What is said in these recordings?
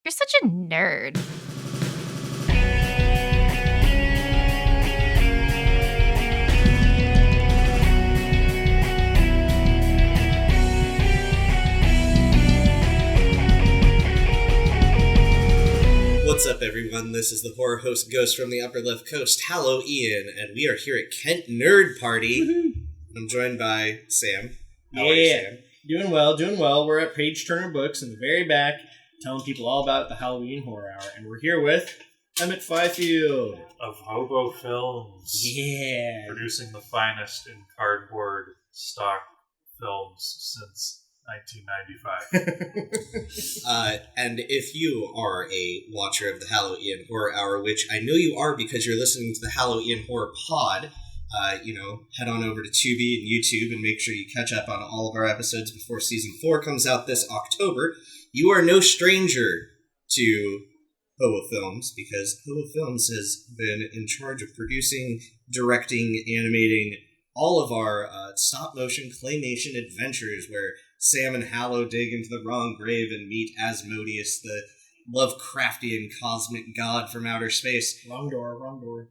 You're such a nerd. What's up, everyone? This is the horror host Ghost from the Upper Left Coast, Hallow Ian, and we are here at Kent Nerd Party. Woo-hoo. I'm joined by Sam. How are you, Sam? Doing well. We're at Page Turner Books in the very back, telling people all about the Halloween Horror Hour, and we're here with Emmett Fifield of Hobo Films. Yeah. Producing the finest in cardboard stock films since 1995. And if you are a watcher of the Halloween Horror Hour, which I know you are because you're listening to the Halloween Horror Pod, head on over to Tubi and YouTube and make sure you catch up on all of our episodes before Season 4 comes out this October. You are no stranger to Hobo Films, because Hobo Films has been in charge of producing, directing, animating all of our stop-motion claymation adventures where Sam and Hallow dig into the wrong grave and meet Asmodeus, the Lovecraftian cosmic god from outer space. Wrong door.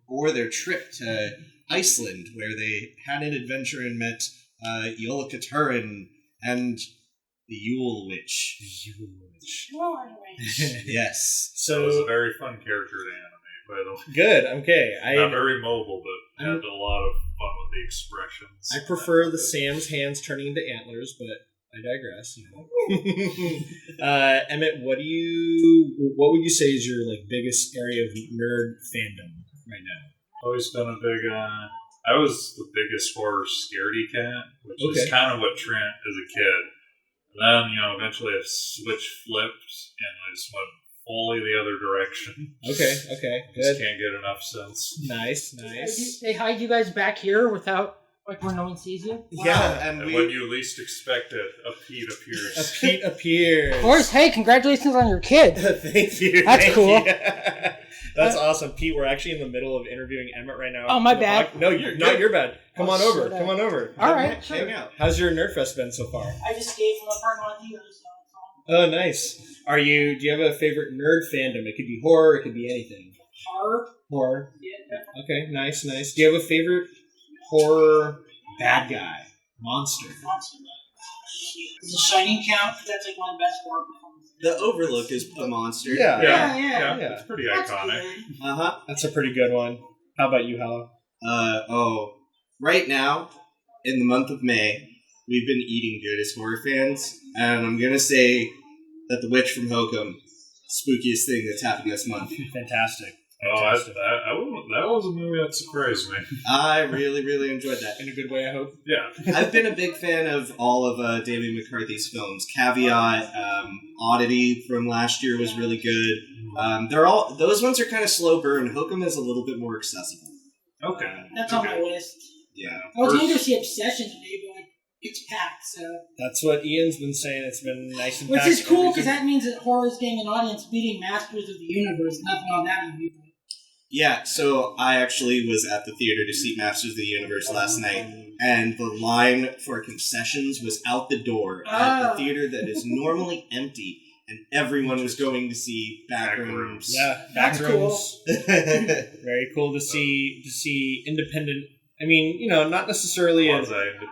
Or their trip to Iceland, where they had an adventure and met Yolkaturin and the Yule Witch. Yes. So it was a very fun character to animate, by the way. Good, okay. Not very mobile, but had a lot of fun with the expressions. I prefer the Sam's hands turning into antlers, but I digress. Emmett, what would you say is your biggest area of nerd fandom right now? Always been a big. I was the biggest horror scaredy cat, which is kind of what Trent as a kid. And then eventually a switch flipped, and I just went fully the other direction. Okay, good. Just can't get enough sense. Nice. They hide you guys back here without, where no one sees you? Wow. Yeah, and when you least expect it, a Pete appears. A Pete appears. Of course, hey, congratulations on your kid. Thank you. That's cool. You. That's awesome. Pete, we're actually in the middle of interviewing Emmett right now. Oh, my bad. No, you're not your bad. Come on over. All right, sure. Hang out. How's your Nerdfest been so far? I just gave from a parking lot here, so... Oh, nice. Do you have a favorite nerd fandom? It could be horror, it could be anything. Horror. Yeah, definitely. Okay, nice. Do you have a favorite horror bad guy? Monster. Does the Shining count? That's one of the best horror performances. The Overlook is a monster. Yeah. It's pretty iconic. Uh-huh. That's a pretty good one. How about you, Hallow? Right now, in the month of May, we've been eating good as horror fans, and I'm gonna say that The Witch from Hokum, spookiest thing that's happened this month. Fantastic. That was a movie that surprised me. I really, really enjoyed that. In a good way, I hope. Yeah. I've been a big fan of all of David McCarthy's films. Caveat, Oddity from last year was really good. Those ones are kind of slow burn. Hokum is a little bit more accessible. Okay. That's on my list. Yeah. I was going to see Obsession today, but it's packed, so... That's what Ian's been saying. It's been nice and which packed. is cool, because that means that horror is getting an audience beating Masters of the Universe. Nothing on that movie. Yeah, so I actually was at the theater to see Masters of the Universe last night, and the line for concessions was out the door at the theater that is normally empty, and everyone was going to see Backrooms. Yeah, That's Backrooms. cool. Very cool to see independent. I mean, not necessarily a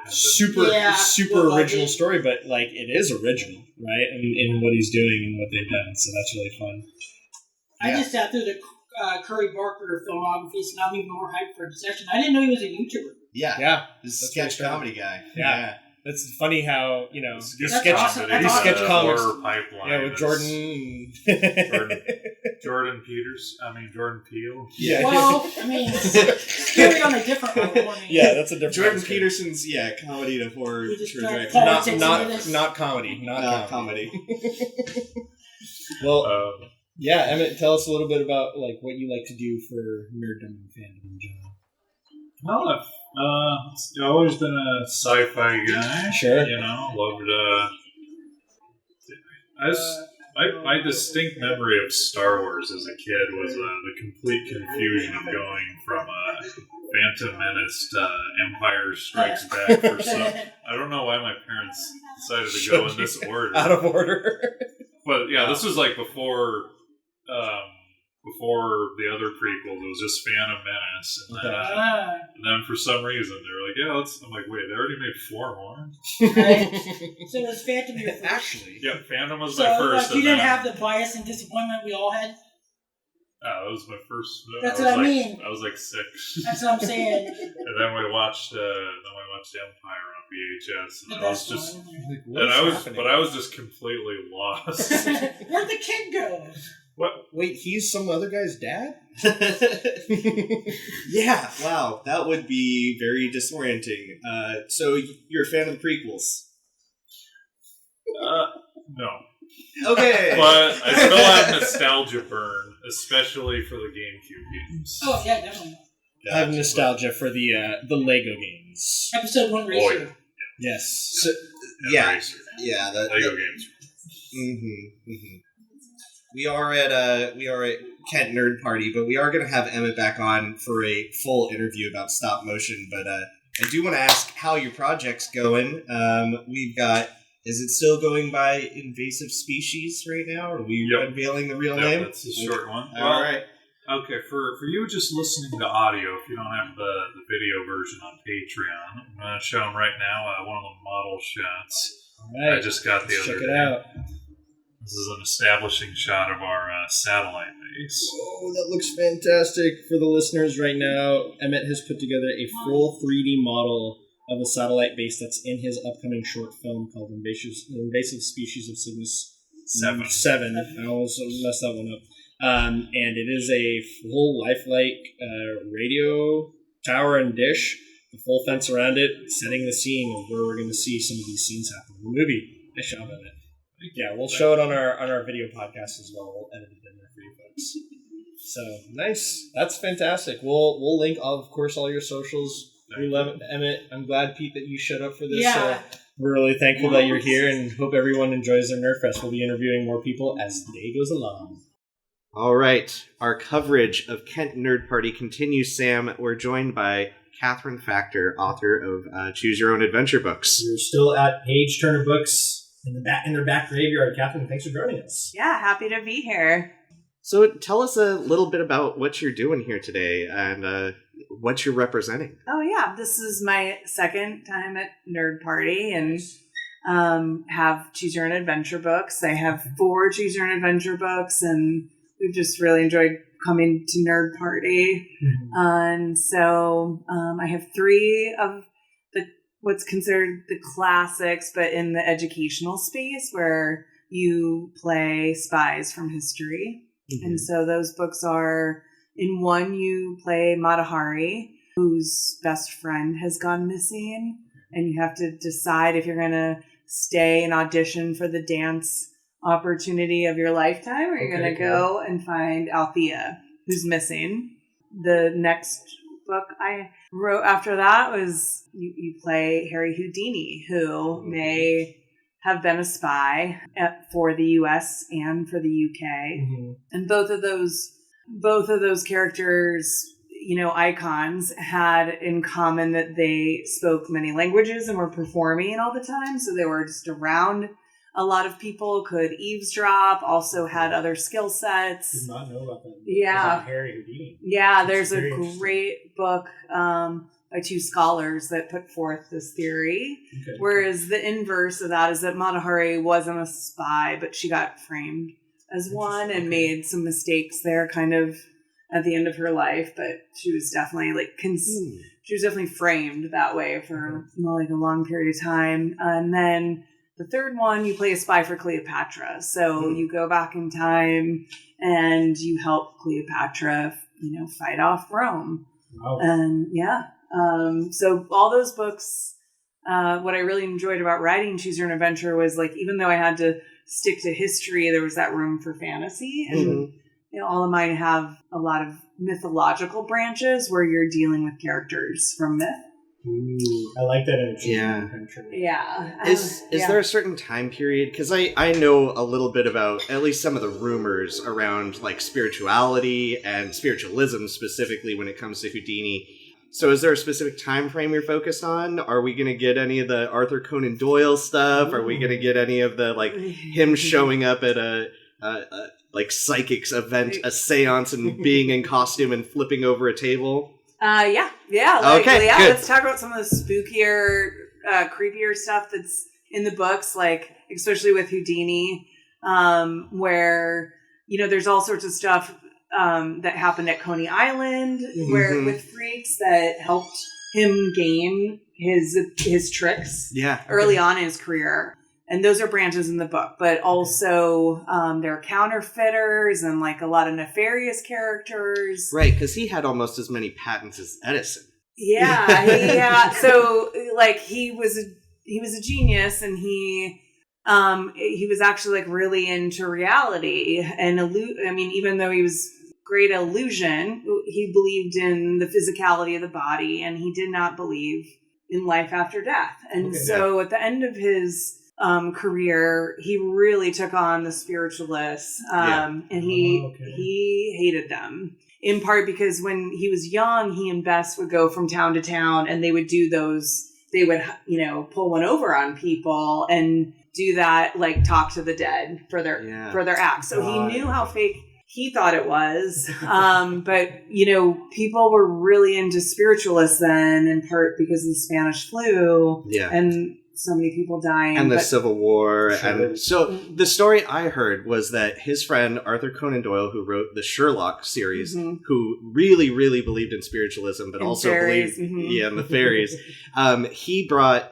super original story, but it is original, right? In what he's doing and what they've done, so that's really fun. I just sat through the Curry Barker filmography, so now I'm even more hyped for Obsession. I didn't know he was a YouTuber. Yeah. He's a sketch comedy guy. Yeah. That's funny how, these sketch comics. Yeah, with Jordan Peele. Yeah. Well, scary on a different level. Yeah, that's a different Jordan Peterson's, comedy to horror trajectory. Not comedy. Not comedy. Well, Emmett, tell us a little bit about what you like to do for nerddom and fandom in general. Well, I've always been a sci-fi guy. Sure. Loved. My distinct memory of Star Wars as a kid was the complete confusion of going from Phantom Menace to Empire Strikes Back for some. I don't know why my parents decided to go in this order. Out of order. But yeah, this was like before the other prequels. It was just Phantom Menace, and then for some reason they were like, "Yeah, I'm like, wait, they already made 4 more." So was Phantom your first? Actually, yeah, Phantom was my first. So you didn't have the bias and disappointment we all had. That was my first. That's what I mean. I was like 6. That's what I'm saying. And then we watched Empire on VHS, and I was just, I was just completely lost. Where'd the kid go? What? Wait, he's some other guy's dad? Yeah, wow, that would be very disorienting. So you're a fan of the prequels? No. Okay. But I still have nostalgia burn, especially for the GameCube games. Oh yeah, definitely. I have nostalgia for the Lego games. Episode 1 Racer. Oh, yeah. Yes. So, yeah, Lego games. We are at Kent Nerd Party, but we are going to have Emmett back on for a full interview about stop motion. But I do want to ask how your project's going. We've got. Is it still going by Invasive Species right now? Are we unveiling the real name? That's a short one. All right. Okay, for you just listening to audio, if you don't have the video version on Patreon, I'm going to show them right now one of the model shots. All right. I just got the other day. Check it out. This is an establishing shot of our satellite base. Oh, that looks fantastic. For the listeners right now, Emmett has put together a full 3D model of the satellite base that's in his upcoming short film called Invasive Species of Cygnus 7. I almost messed that one up. And it is a full lifelike radio tower and dish, the full fence around it, setting the scene of where we're going to see some of these scenes happen in the movie. Nice job of it. Yeah, we'll show it on our video podcast as well. We'll edit it in there for you folks. So nice. That's fantastic. We'll link, of course, all your socials. We love it, Emmett. I'm glad, Pete, that you showed up for this. Yeah. We're really thankful that you're here and hope everyone enjoys their Nerdfest. We'll be interviewing more people as the day goes along. All right. Our coverage of Kent Nerd Party continues, Sam. We're joined by Catherine Factor, author of Choose Your Own Adventure books. We're still at Page Turner Books in their back graveyard. Catherine, thanks for joining us. Yeah, happy to be here. So tell us a little bit about what you're doing here today and what you're representing. Oh, yeah. This is my second time at Nerd Party and have Choose Your Own Adventure books. I have 4 Choose Your Own Adventure books, and we've just really enjoyed coming to Nerd Party. And so I have 3 of what's considered the classics, but in the educational space where you play spies from history. And so those books are, in one, you play Matahari, whose best friend has gone missing, and you have to decide if you're going to stay and audition for the dance opportunity of your lifetime, or you're going to go and find Althea, who's missing. The next book I wrote after that was you play Harry Houdini, who may have been a spy for the U.S. and for the U.K. And both of those characters, icons, had in common that they spoke many languages and were performing all the time. So they were just around a lot of people, could eavesdrop, also had other skill sets. Did not know about that. Yeah. Harry Houdini. Yeah, there's a great book by 2 scholars that put forth this theory. Okay. Whereas the inverse of that is that Matahari wasn't a spy, but she got framed as one and made some mistakes there kind of at the end of her life. But she was definitely she was definitely framed that way for a long period of time. And then the third one, you play a spy for Cleopatra. So you go back in time and you help Cleopatra, fight off Rome. Wow. And so all those books, what I really enjoyed about writing Choose Your Own Adventure was even though I had to stick to history, there was that room for fantasy. And all of mine have a lot of mythological branches where you're dealing with characters from myth. Ooh, I like that energy. Yeah. Is there a certain time period? Because I know a little bit about at least some of the rumors around spirituality and spiritualism specifically when it comes to Houdini. So is there a specific time frame you're focused on? Are we going to get any of the Arthur Conan Doyle stuff? Are we going to get any of the, like, him showing up at a like, psychics event, a seance, and being in costume and flipping over a table? Yeah. Okay, yeah. good. Let's talk about some of the spookier, creepier stuff that's in the books, like, especially with Houdini, where, there's all sorts of stuff that happened at Coney Island, where with freaks that helped him gain his tricks early on in his career. And those are branches in the book, but also there are counterfeiters and like a lot of nefarious characters. Right, because he had almost as many patents as Edison. Yeah. So like he was a genius, and he was actually like really into reality and even though he was great at illusion, he believed in the physicality of the body, and he did not believe in life after death. And so at the end of his career, he really took on the spiritualists, and he hated them. In part because when he was young, he and Bess would go from town to town, and they would do those. They would, pull one over on people and do that, like talk to the dead for their acts. So he knew how fake he thought it was. But people were really into spiritualists then, in part because of the Spanish flu. Yeah. And so many people dying. And the Civil War. Sure. And so the story I heard was that his friend, Arthur Conan Doyle, who wrote the Sherlock series, who really, really believed in spiritualism, but also fairies. believed in the fairies, he brought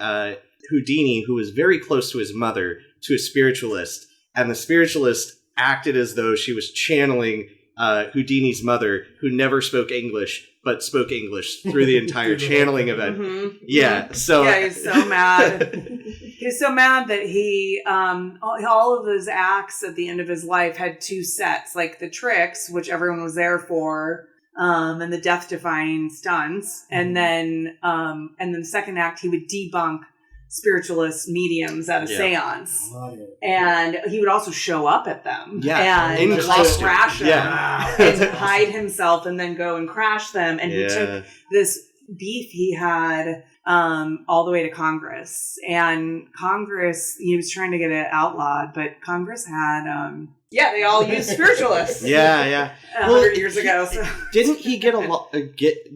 Houdini, who was very close to his mother, to a spiritualist. And the spiritualist acted as though she was channeling Houdini's mother, who never spoke English, but spoke English through the entire channeling event. Yeah, so... Yeah, he's so mad. He's so mad that he... all of his acts at the end of his life had two sets, like the tricks, which everyone was there for, and the death-defying stunts, and then the second act, he would debunk spiritualist mediums at a seance, and he would also show up at them and in costume, crash them and hide himself and then go and crash them. And he took this beef he had all the way to Congress, and Congress, he was trying to get it outlawed, but Congress had they all used spiritualists 100 years ago. So. Didn't he get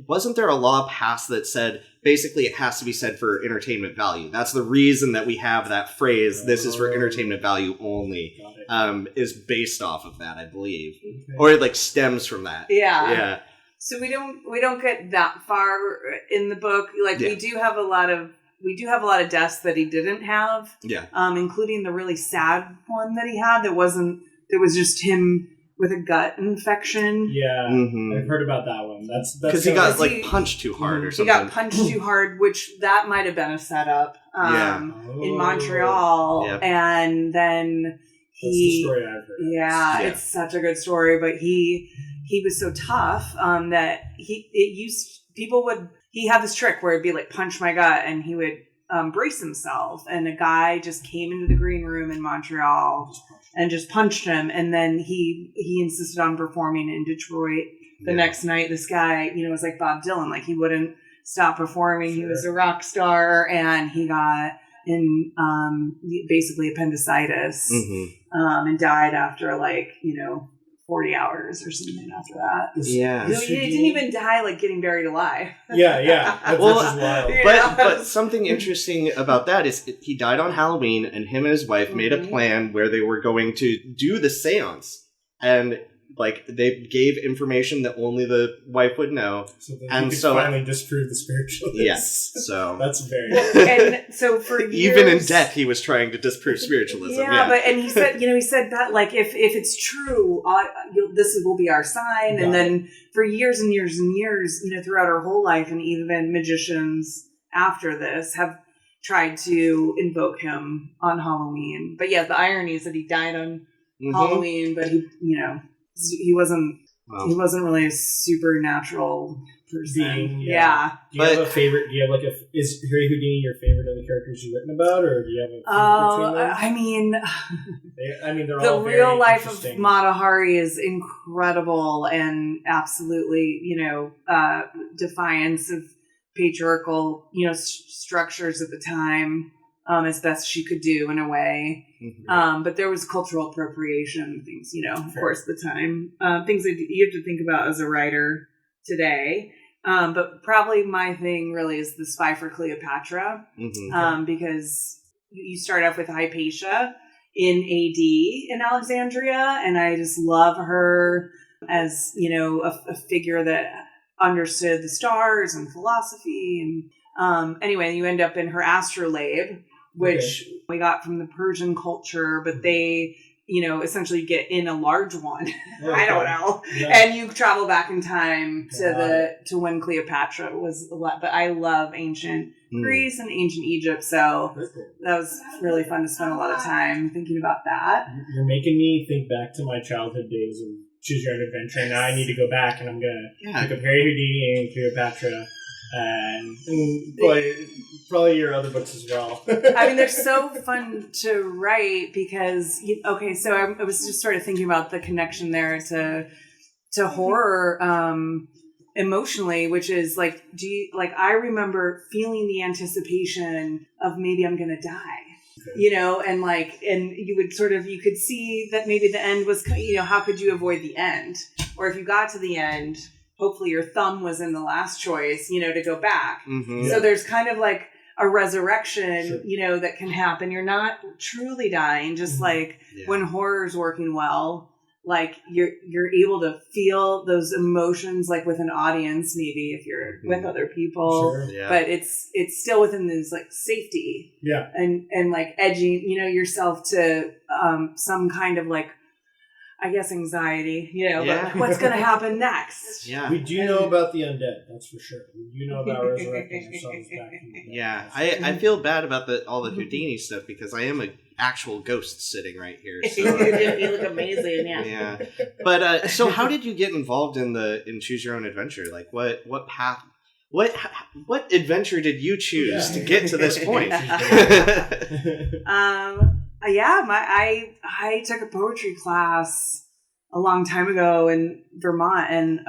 wasn't there a law passed that said basically it has to be said for entertainment value? That's the reason that we have that phrase, this is for entertainment value only, is based off of that, I believe. Or it like stems from that. Yeah. So we don't get that far in the book. Like we do have a lot of deaths that he didn't have. Yeah. Including the really sad one that he had that was just him with a gut infection. Yeah, I've heard about that one. That's because he got punched too hard or something. He got punched too hard, which that might have been a setup in Montreal. Yep. And then that's the story I've heard. Yeah, it's such a good story. But he was so tough that he had this trick where it'd be like punch my gut, and he would brace himself, and a guy just came into the green room in Montreal and just punched him, and then he insisted on performing in Detroit the next night. This guy, was like Bob Dylan, like he wouldn't stop performing. He was a rock star, and he got in basically appendicitis and died after 40 hours or something after that. Yeah. He didn't even die getting buried alive. Yeah. That's wild. But something interesting about that is he died on Halloween, and him and his wife made a plan where they were going to do the seance. And they gave information that only the wife would know. So that he could finally disprove the spiritualists. Yes. So that's very cool. And so for years, even in death, he was trying to disprove spiritualism. But he said, he said that if it's true, this will be our sign. And then for years and years and years, throughout our whole life, and even magicians after this have tried to invoke him on Halloween. But the irony is that he died on Halloween, but he wasn't Wow. He wasn't really a supernatural person. Being, yeah. Do you have a favorite? Do you have like is Harry Houdini your favorite of the characters you've written about, or do you have a favorite between them? I mean, they're the all very real life of interesting. Mata Hari is incredible and absolutely, defiance of patriarchal, structures at the time, as best she could do in a way. Mm-hmm. But there was cultural appropriation things, of Sure. course, at the time. Things that you have to think about as a writer today. But probably my thing really is the Spy for Cleopatra, because you start off with Hypatia in AD in Alexandria, and I just love her as, a figure that understood the stars and philosophy. And anyway, you end up in her astrolabe, which we got from the Persian culture, but they, essentially get in a large one. I don't know. Yeah. And you travel back in time to when Cleopatra was alive. But I love ancient Greece and ancient Egypt, so that was really fun to spend a lot of time thinking about that. You're making me think back to my childhood days of Choose Your Own Adventure, and now I need to go back and I'm gonna pick up Harry Houdini and Cleopatra. And probably your other books as well. I mean, they're so fun to write because, so I was just sort of thinking about the connection there to horror emotionally, which is like, I remember feeling the anticipation of maybe I'm going to die, and you would you could see that maybe the end was, how could you avoid the end? Or if you got to the end, hopefully your thumb was in the last choice, to go back. Mm-hmm. So there's kind of like a resurrection, that can happen. You're not truly dying, just when horror's working well, like you're able to feel those emotions like with an audience, maybe if you're with other people, but it's still within this like safety and like edging, yourself to some kind of like, I guess anxiety, but what's going to happen next? Yeah. We do know about the undead, that's for sure. We do know about resurrecting ourselves back from the dead. Yeah, I feel bad about all the Houdini stuff because I am an actual ghost sitting right here. So. You look amazing, yeah. But so how did you get involved in Choose Your Own Adventure? Like what path? What adventure did you choose to get to this point? I took a poetry class a long time ago in Vermont, and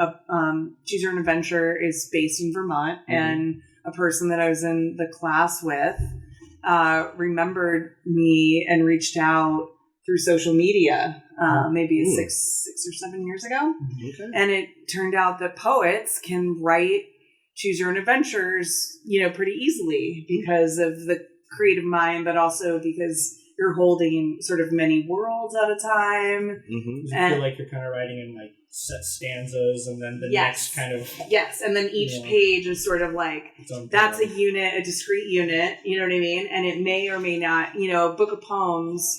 Choose Your Own Adventure is based in Vermont, and a person that I was in the class with remembered me and reached out through social media, maybe 6 or 7 years ago. Okay. And it turned out that poets can write Choose Your Own Adventures, pretty easily because of the creative mind, but also because you're holding sort of many worlds at a time. Mm-hmm. You feel like you're kind of writing in like set stanzas, and then the next kind of... Yes, and then each page is sort of like, that's a unit, a discrete unit, you know what I mean? And it may or may not, a book of poems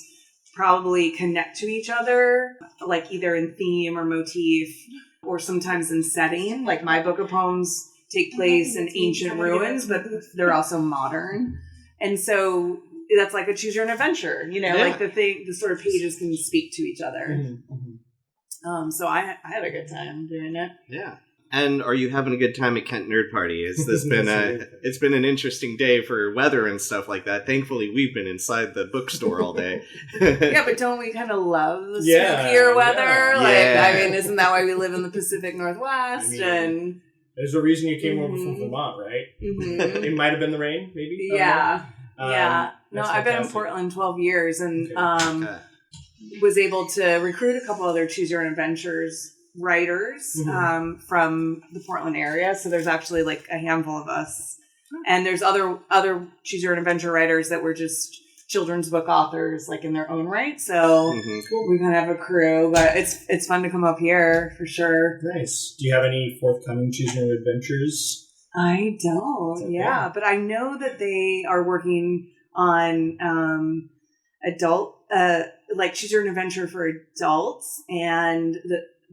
probably connect to each other, like either in theme or motif, or sometimes in setting. Like my book of poems take place in ancient ruins, but they're also modern. And so that's like a Choose Your Own Adventure, like the sort of pages can speak to each other. Mm-hmm. So I had a good time doing it. Yeah. And are you having a good time at Kent Nerd Party? Has this been it's been an interesting day for weather and stuff like that. Thankfully, we've been inside the bookstore all day. Yeah, but don't we kind of love the spookier weather? I mean, isn't that why we live in the Pacific Northwest? And there's a reason you came over from Vermont, right? Mm-hmm. It might have been the rain, maybe? Yeah. No, I've been in Portland 12 years and was able to recruit a couple other Choose Your Own Adventures writers from the Portland area. So there's actually like a handful of us. And there's other Choose Your Own Adventure writers that were just children's book authors like in their own right. So we kind of have a crew, but it's fun to come up here for sure. Nice. Do you have any forthcoming Choose Your Own Adventures? I don't, but I know that they are working on adult, like Choose Your Own Adventure for adults, and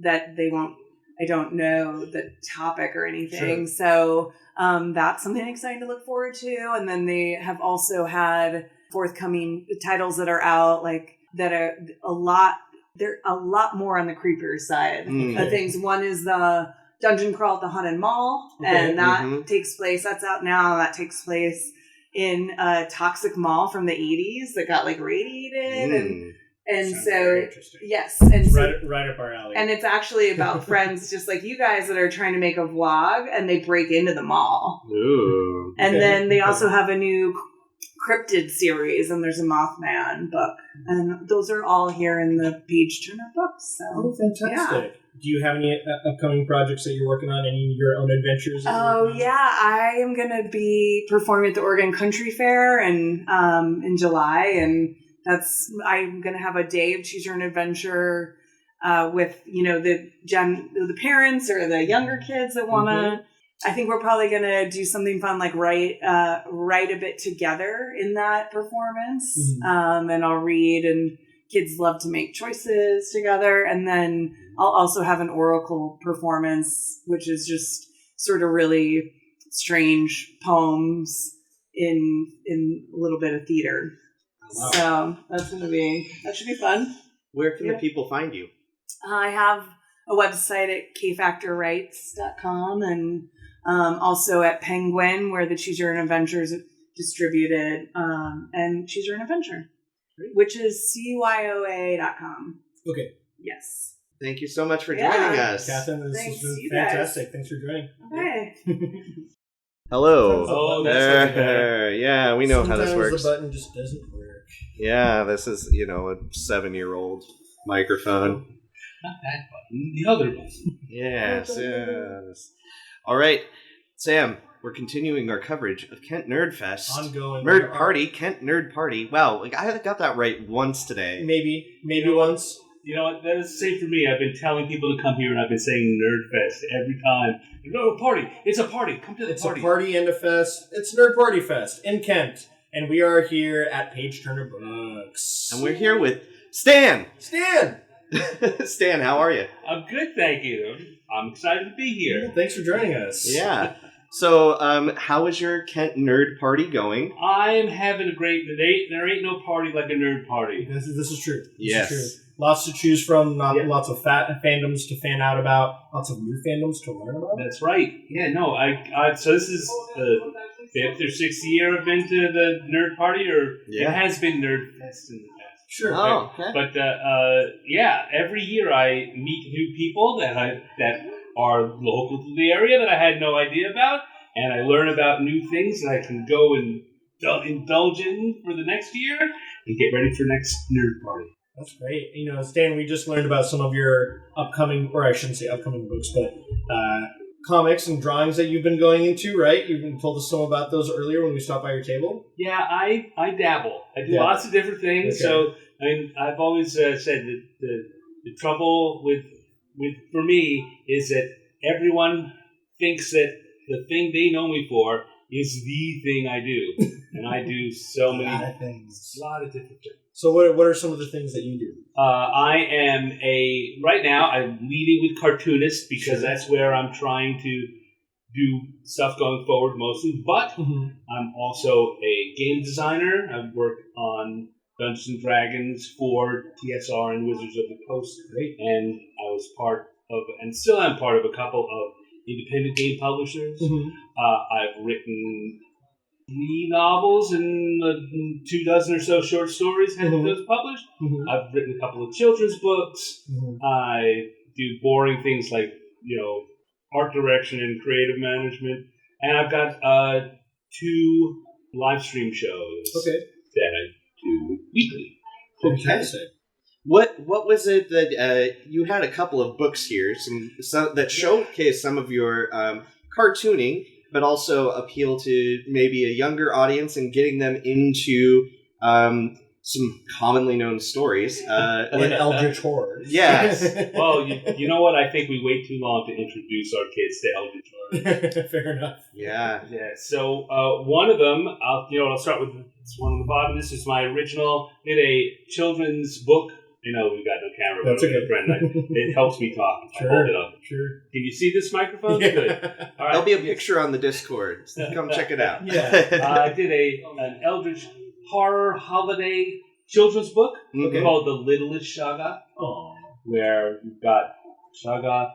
that they won't, I don't know the topic or anything. Sure. So that's something exciting to look forward to. And then they have also had forthcoming titles that are out, like that are a lot they're a lot more on the creepier side of things. One is the Dungeon Crawl at the Haunted Mall, and that takes place, that's out now, that takes place in a toxic mall from the 80s that got like radiated and so yes, and so, right up our alley. And it's actually about friends just like you guys that are trying to make a vlog and they break into the mall. Ooh. And then they also have a new cryptid series, and there's a Mothman book, and those are all here in the Page Turner books. So fantastic! Yeah. Do you have any upcoming projects that you're working on? Any of your own adventures? Oh yeah, I am gonna be performing at the Oregon Country Fair and in July, and I'm gonna have a day of Choose Your Own Adventure with the parents or the younger kids that wanna. I think we're probably going to do something fun, like write a bit together in that performance. And I'll read, and kids love to make choices together. And then I'll also have an oracle performance, which is just sort of really strange poems in a little bit of theater. Wow. So that should be fun. Where can the people find you? I have a website at kfactorrights.com and also at Penguin, where the Choose Your Own Adventure is distributed, and Choose Your Own Adventure, which is CYOA.com. Okay. Yes. Thank you so much for joining us. Catherine, this has been fantastic. Thanks for joining. Okay. Hello. Oh, there. Yeah, we know how this works. The button just doesn't work. Yeah, this is, a 7-year-old microphone. Not that button, the other button. Yes. All right, Sam, we're continuing our coverage of Kent Nerd Fest. Ongoing. Kent Nerd Party. Wow, I got that right once today. Maybe once. You know what? That is the same for me. I've been telling people to come here, and I've been saying Nerd Fest every time. No, party. It's a party. Come to the party. It's a party and a fest. It's Nerd Party Fest in Kent. And we are here at Page Turner Books. And we're here with Stan! Stan, how are you? I'm good, thank you. I'm excited to be here. Yeah, thanks for joining us. Yeah. So, how is your Kent Nerd Party going? I'm having a great day. There ain't no party like a nerd party. This is true. Yes. This is true. Lots to choose from, lots of fandoms to fan out about, lots of new fandoms to learn about. That's right. Yeah, no, so this is the 5th or 6th year I've been to the nerd party, or it has been Nerd Fest in the past. Sure. Oh, okay. But every year I meet new people that are local to the area that I had no idea about, and I learn about new things that I can go and indulge in for the next year and get ready for next nerd party. That's great. Stan, we just learned about some of your upcoming, or I shouldn't say upcoming books, but comics and drawings that you've been going into, right? You told us some about those earlier when we stopped by your table. Yeah, I dabble. I do lots of different things. Okay. So, I've always said that the trouble with for me is that everyone thinks that the thing they know me for is the thing I do. And I do so many things. A lot of different things. So what are some of the things that you do? Right now I'm leading with cartoonist because that's where I'm trying to do stuff going forward mostly. But I'm also a game designer. I've worked on Dungeons and Dragons for TSR and Wizards of the Coast. Great. And I was part of, and still am part of, a couple of independent game publishers. I've written 3 novels and 24 or so short stories had those published. I've written a couple of children's books. I do boring things like, art direction and creative management. And I've got 2 live stream shows that I do weekly. Fantastic. What was it that you had a couple of books here that showcase some of your cartooning, but also appeal to maybe a younger audience and getting them into some commonly known stories. Like Eldritch horror. Yes. Well, you know what? I think we wait too long to introduce our kids to Eldritch horror. Fair enough. Yeah. Yeah. So one of them, I'll start with this one on the bottom. This is my original. Did a children's book. We've got no camera. That's okay. It helps me talk. Sure. I hold it up. Sure. Can you see this microphone? Yeah. Good. All right. There'll be a picture on the Discord. Come check it out. Yeah. I did an Eldritch horror holiday children's book Okay. called The Littlest Shoggoth, where you've got Shoggoth,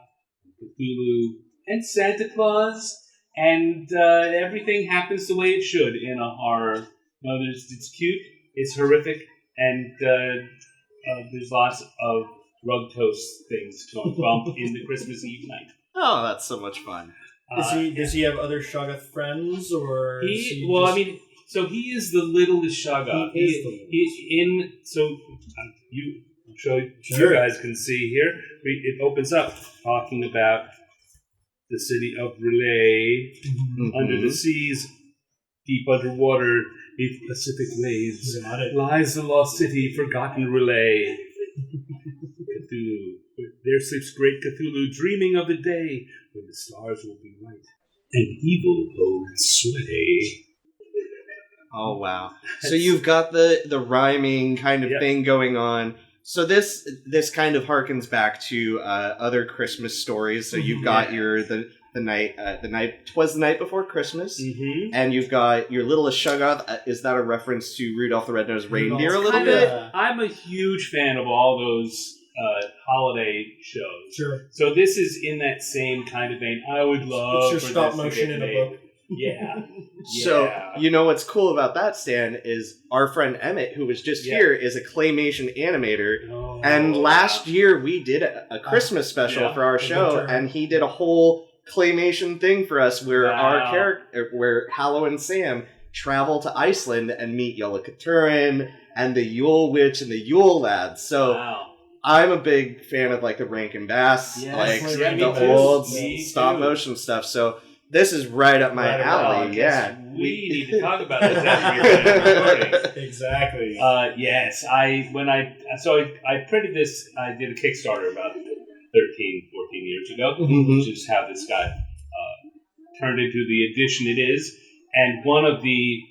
Cthulhu, and Santa Claus, and everything happens the way it should in a horror. It's cute, it's horrific, and there's lots of rug toast things to bump in the Christmas Eve night. Oh, that's so much fun. Does he have other Shoggoth friends, or so he is the littlest Shoggoth. I'm sure you guys can see here. It opens up talking about the city of Relay, under the seas, deep underwater, beneath Pacific waves, lies the lost city, forgotten Relay. Cthulhu. There sleeps great Cthulhu, dreaming of the day when the stars will be right and evil holds sway. Oh, wow. So you've got the rhyming kind of thing going on. So this kind of harkens back to other Christmas stories. So you've got the night 'twas the night before Christmas, and you've got your littlest Shoggoth. Is that a reference to Rudolph the Red-Nosed Reindeer a little bit? I'm a huge fan of all those holiday shows. Sure. So this is in that same kind of vein. I would love it's your for stop this motion to in get a made. book. Yeah. So, you know what's cool about that, Stan, is our friend Emmett, who was just here, is a claymation animator. And last year we did a Christmas special for our show, and he did a whole claymation thing for us where our character, where Hallow and Sam travel to Iceland and meet Jólakötturinn and the Yule Witch and the Yule Lads. So I'm a big fan of like the Rankin Bass, the old stop motion stuff. So this is right up my alley. We need to talk about this after recording. Exactly. Yes, I printed this. I did a Kickstarter about 13, 14 years ago, which is how this got turned into the edition it is. And one of the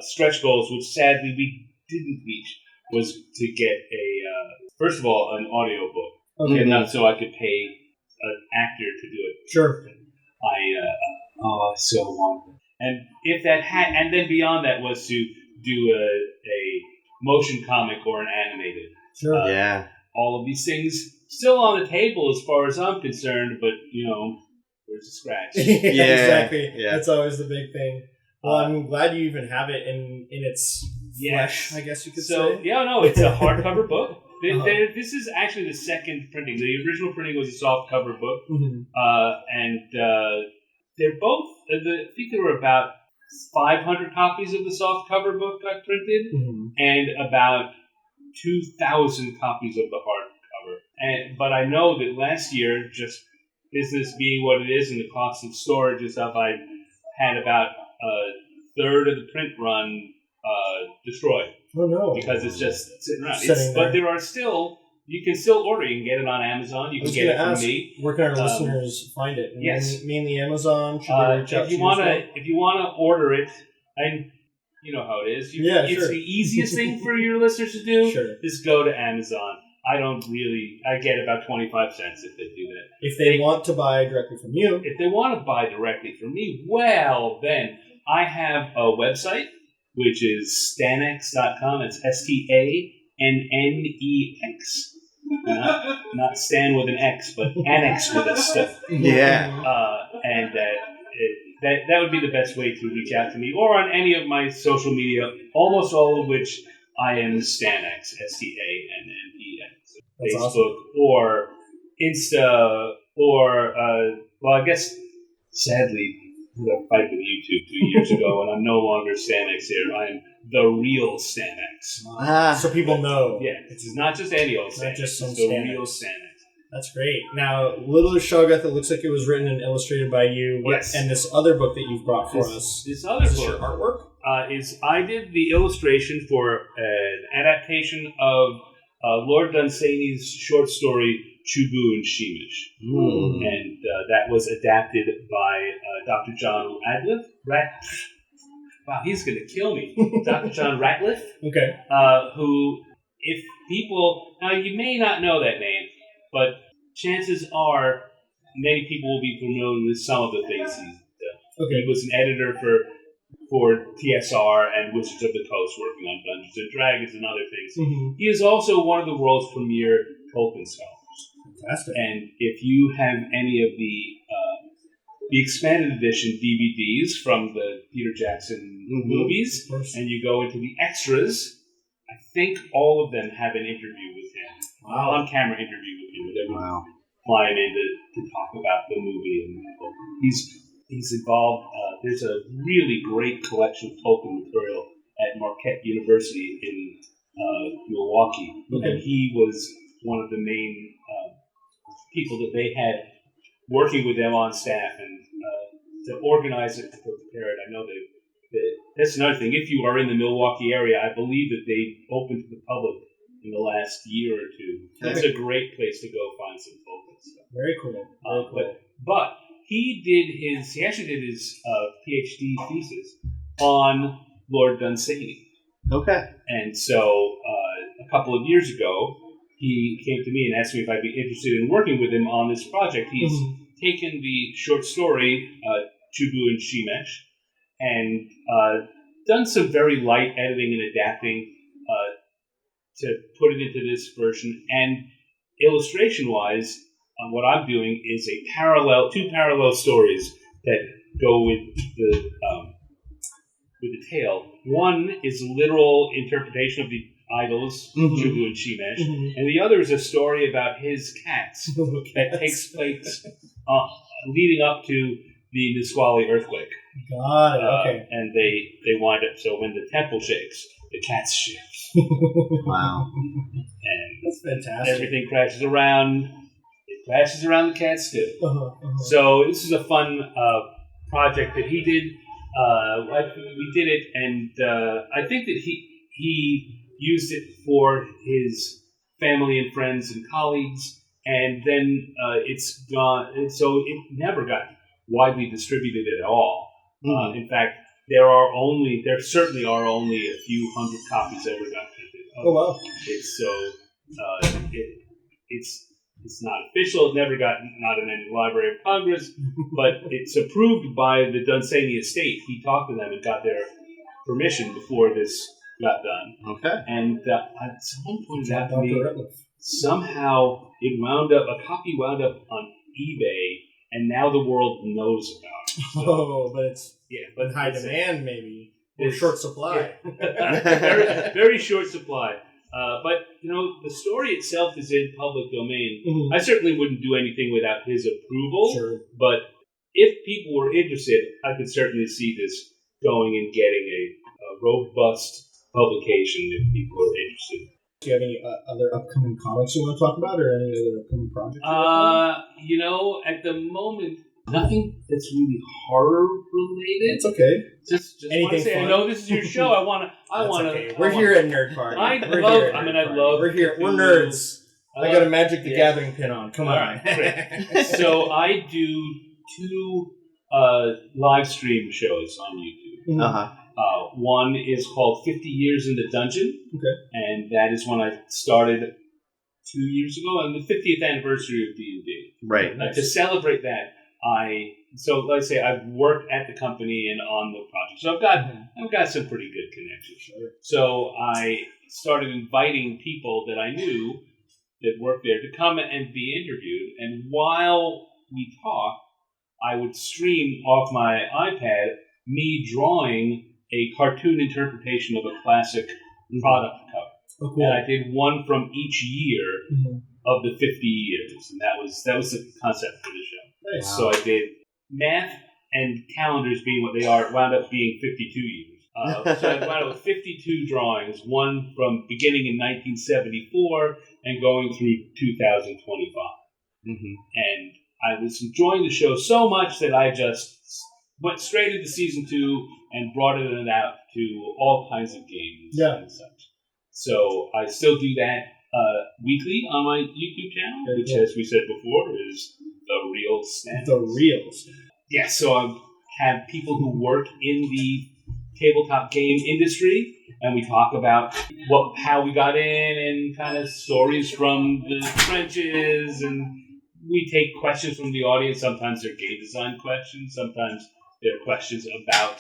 stretch goals, which sadly we didn't reach, was to get first of all, an audio book, enough so I could pay an actor to do it. Sure. I so wanted. And if that and then beyond that was to do a motion comic or an animated. Sure. All of these things still on the table as far as I'm concerned, but where's the scratch? Exactly. Yeah. That's always the big thing. Well, I'm glad you even have it in its flesh, I guess you could say. It's a hardcover book. This is actually the second printing. The original printing was a soft cover book, and they're both. I think there were about 500 copies of the soft cover book got printed, and about 2,000 copies of the hardcover. But I know that last year, just business being what it is, and the cost of storage and stuff, I had about a third of the print run destroyed. Oh no! Because it's just sitting around. But there are still. You can still order. You can get it on Amazon. You can get it from me. Where can our listeners find it? And me and the Amazon. Should we reach out if you want to order it, and you know how it is. It's the easiest thing for your listeners to do. Is go to Amazon. I get about 25 cents if they do that. If they want to buy directly from you. If they want to buy directly from me, well, then I have a website, which is stanex.com. It's STANNEX. Not Stan with an X, but annex with a stuff. And that would be the best way to reach out to me, or on any of my social media, almost all of which I am Stanex, STANNEX. Facebook, awesome. Or Insta, or I guess sadly I had a fight with YouTube 2 years ago, and I'm no longer Stanex here. I'm the real Stanex. So people know. Yeah, it's not just any old Stanex. It's the real Stanex. That's great. Now, Littlest Shoggoth, it looks like it was written and illustrated by you. Yes. And this other book that you've brought for us. This other book. Your artwork? I did the illustration for an adaptation of Lord Dunsany's short story, Chubu and Sheemish. And that was adapted by Dr. John Radcliffe. Wow, he's going to kill me. Dr. John Ratliff. Okay. Who, if people... Now, you may not know that name, but chances are many people will be familiar with some of the things he's done. Okay. He was an editor for for TSR and Wizards of the Coast, working on Dungeons and Dragons and other things. He is also one of the world's premier Tolkien scholars. Fantastic. And if you have any of the expanded edition DVDs from the Peter Jackson movies, and you go into the extras, I think all of them have an interview with him, on-camera interview with him. They would fly him in to talk about the movie. And he's involved. There's a really great collection of Tolkien material at Marquette University in Milwaukee, and he was one of the main people that they had working with them on staff and to organize it, to prepare it. I know that's another thing. If you are in the Milwaukee area, I believe that they opened to the public in the last year or two. That's a great place to go find some Tolkien stuff. Very cool. But he actually did his PhD thesis on Lord Dunsany. Okay. And so a couple of years ago, he came to me and asked me if I'd be interested in working with him on this project. He's taken the short story, Chubu and Shemesh, and done some very light editing and adapting to put it into this version. And illustration-wise, what I'm doing is two parallel stories that go with the tale. One is a literal interpretation of the idols, Chubu and Shemesh, and the other is a story about his cats that takes place leading up to the Nisqually earthquake. Got it. Okay. And they wind up, so when the temple shakes, the cats shake. Wow. And that's fantastic. Everything crashes around. It crashes around the cats too. So this is a fun project that he did. We did it, and I think that he used it for his family and friends and colleagues, and then it's gone. And so it never got widely distributed at all. In fact, there certainly are only a few hundred copies ever got printed. Oh wow! It's not official. It never got not in any Library of Congress, but it's approved by the Dunsany estate. He talked to them and got their permission before this got done. Okay. And someone pointed out to me somehow a copy wound up on eBay, and now the world knows about it. But it's but high demand maybe, or short supply. Very, very short supply. But the story itself is in public domain. I certainly wouldn't do anything without his approval. Sure. But if people were interested, I could certainly see this going and getting a robust publication if people are interested. Do you have any other upcoming comics you want to talk about, or any other upcoming projects? At the moment, nothing that's really horror related. It's okay. Just want to say, fun? I know this is your show. I want to. Okay. We're here at Nerd Party. I love. We're here. We're nerds. I got a Magic the Gathering pin on. Come on. Right. So I do 2 live stream shows on YouTube. One is called 50 Years in the Dungeon. Okay. And that is when I started 2 years ago, and the 50th anniversary of D&D. Right. Nice. To celebrate that, let's say I've worked at the company and on the project, so I've got some pretty good connections. Sure. So I started inviting people that I knew that worked there to come and be interviewed, and while we talked, I would stream off my iPad me drawing a cartoon interpretation of a classic product cover. Oh, cool. And I did one from each year of the 50 years, and that was the concept for the show. Nice. Wow. So I did math and calendars being what they are. It wound up being 52 years. So I wound up with 52 drawings, one from beginning in 1974 and going through 2025. And I was enjoying the show so much that I just went straight into season 2 and brought it out to all kinds of games and such. So I still do that weekly on my YouTube channel, which, as we said before, is The Real Stand. The Real Stand. Yeah, so I have people who work in the tabletop game industry, and we talk about how we got in and kind of stories from the trenches, and we take questions from the audience. Sometimes they're game design questions, sometimes they're questions about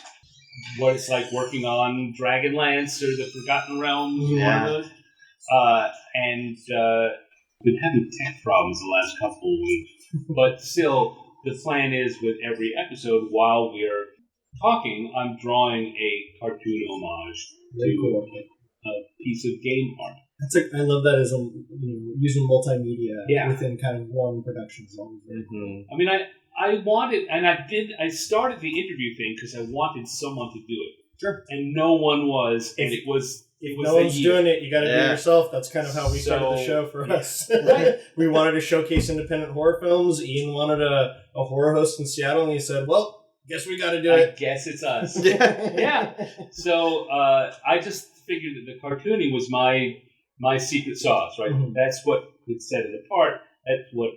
what it's like working on Dragonlance or the Forgotten Realms. Yeah. One of those. And been having tech problems the last couple of weeks. But still, the plan is with every episode, while we're talking, I'm drawing a cartoon homage to a piece of game art. I love that as using multimedia within kind of one production is always very cool. I mean, I wanted, and I started the interview thing because I wanted someone to do it. Sure. And no one was, and it was no one's doing it, you got to do it yourself. That's kind of how we started the show for us. Right. We wanted to showcase independent horror films. Ian wanted a horror host in Seattle, and he said, well, guess we got to do it. I guess it's us. Yeah. So I just figured that the cartooning was my secret sauce, right? Mm-hmm. That's what could set it apart. That's what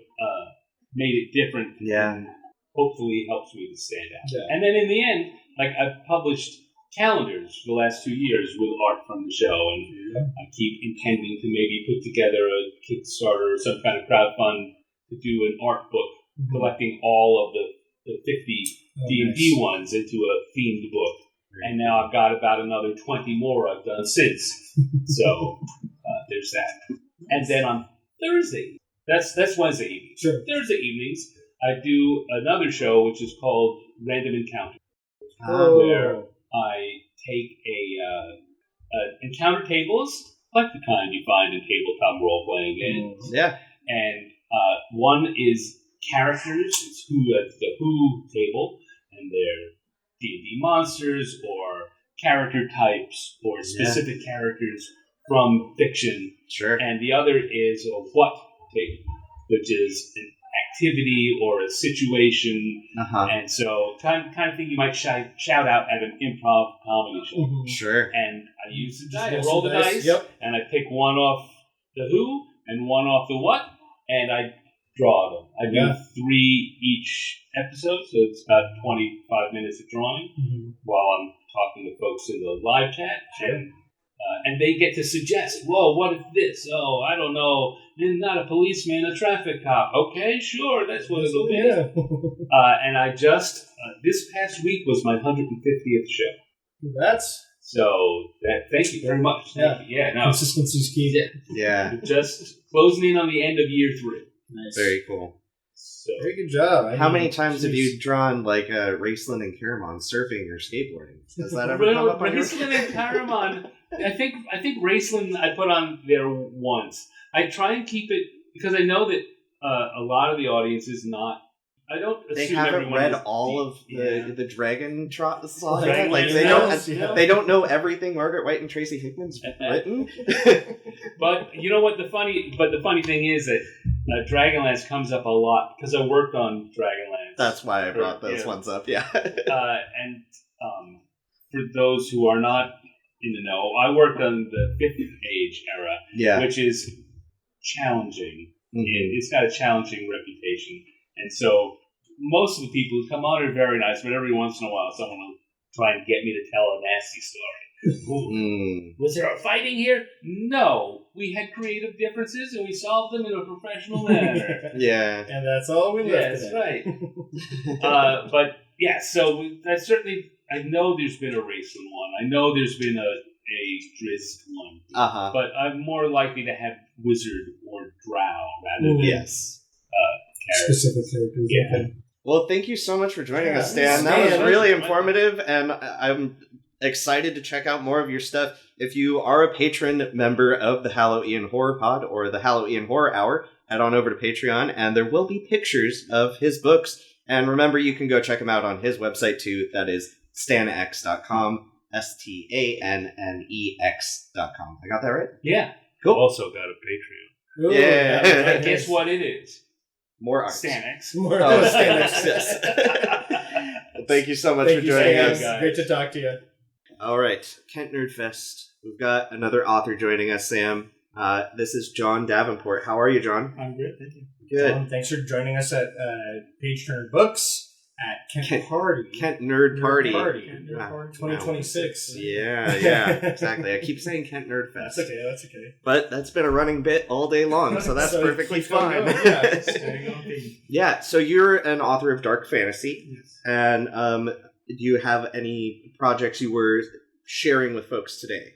made it different. Yeah. And hopefully helps me to stand out. Yeah. And then in the end, I've published calendars for the last 2 years with art from the show, and I keep intending to maybe put together a Kickstarter or some kind of crowdfund to do an art book, collecting all of the 50 D&D ones into a themed book. And now I've got about another 20 more I've done since. So there's that. And then on Thursday, that's Wednesday evening. Sure. Thursday evenings, I do another show which is called Random Encounter, where I take encounter tables, like the kind you find in tabletop role-playing games. Yeah. And one is characters. It's the Who table, and they're D&D monsters or character types or specific characters from fiction. Sure. And the other is a What table, which is an activity or a situation. And so kind of thing you might shout out at an improv comedy show. Mm-hmm. Sure. And I use the dice. I roll the dice, and I pick one off the Who and one off the What, and I draw them. I do 3 each episode, so it's about 25 minutes of drawing while I'm talking to folks in the live chat. Sure. And they get to suggest, whoa, what if this? Oh, I don't know. Not a policeman, a traffic cop. Okay, sure, that's what it'll be. Yeah. And I just, this past week was my 150th show. Congrats. So, thank you very much. Consistency's key. Yeah. Just closing in on the end of year 3. Nice. Very cool. So, very good job. How many times have you drawn Raceland and Caramon surfing or skateboarding? Does that ever come up on your... Raceland and Caramon, I think Raceland I put on there once. I try and keep it because I know that a lot of the audience is not. I don't. They assume haven't everyone read is all deep. of the Dragon Trot saga. Dragonlance They don't know everything Margaret White and Tracy Hickman's written. But you know what? The funny thing is that Dragonlance comes up a lot because I worked on Dragonlance. That's why I brought those ones up. Yeah. And for those who are not in the know, I worked on the 5th Age era, which is challenging. It's got a challenging reputation. And so most of the people who come on are very nice, but every once in a while someone will try and get me to tell a nasty story. Was there a fighting here? No. We had creative differences and we solved them in a professional manner. Yeah. And that's all we left. That's right. But yeah, so that's certainly, I know there's been a Raceland one. I know there's been a Drizzt one. But I'm more likely to have Wizard or Drow rather than specific characters. Yeah. Okay. Well, thank you so much for joining us, Dan. That was really informative, and I'm excited to check out more of your stuff. If you are a patron member of the Hallow Ian Horror Pod or the Hallow Ian Horror Hour, head on over to Patreon, and there will be pictures of his books. And remember, you can go check him out on his website, too. That is stanex.com, STANNEX.com. I got that right? Yeah. Cool. Also got a Patreon. Ooh, And guess what it is? More art. Stanex. More Stanex, yes. Well, thank you so much for joining us. Guys. Great to talk to you. All right, Kent Nerdfest. We've got another author joining us, Sam. This is John Davenport. How are you, John? I'm good, thank you. Good. Thanks for joining us at Page Turner Books at Kent Party. Kent Nerd Party. Nerd Party 2026. Yeah, exactly. I keep saying Kent Nerdfest. That's okay. But that's been a running bit all day long, so that's perfectly fine. Yeah, Yeah, so you're an author of dark fantasy, and do you have any projects you were sharing with folks today?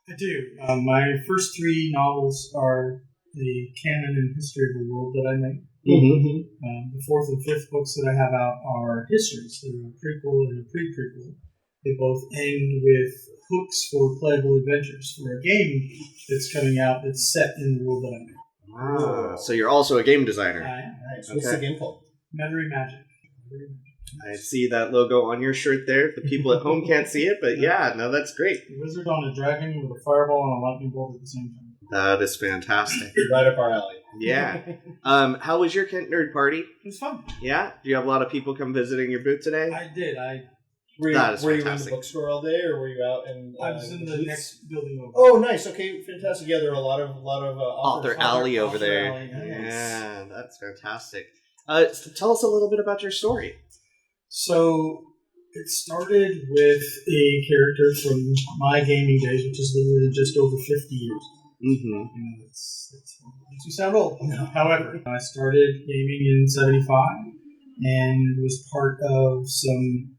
I do. My first 3 novels are the canon and history of the world that I make. The 4th and 5th books that I have out are histories. They're a prequel and a pre-prequel. They both end with hooks for playable adventures for a game that's coming out that's set in the world that I make. So you're also a game designer. I am. Nice. What's the game called? Memory Magic. I see that logo on your shirt there. The people at home can't see it, but yeah, no, that's great. A wizard on a dragon with a fireball and a lightning bolt at the same time. That is fantastic. Right up our alley. Yeah. How was your Kent Nerd Party? It was fun. Yeah? Do you have a lot of people come visiting your booth today? I did. Were That is you in the fantastic. bookstore all day, or were you out in? I was in the booths? next building over. Oh, nice. Okay, fantastic. Yeah, there are a lot of Author Alley over there. Alley, Yeah, that's fantastic. So tell us a little bit about your story. So it started with a character from my gaming days, which is literally just over 50 years. Mm-hmm. It makes me sound old. However, I started gaming in 75 and was part of some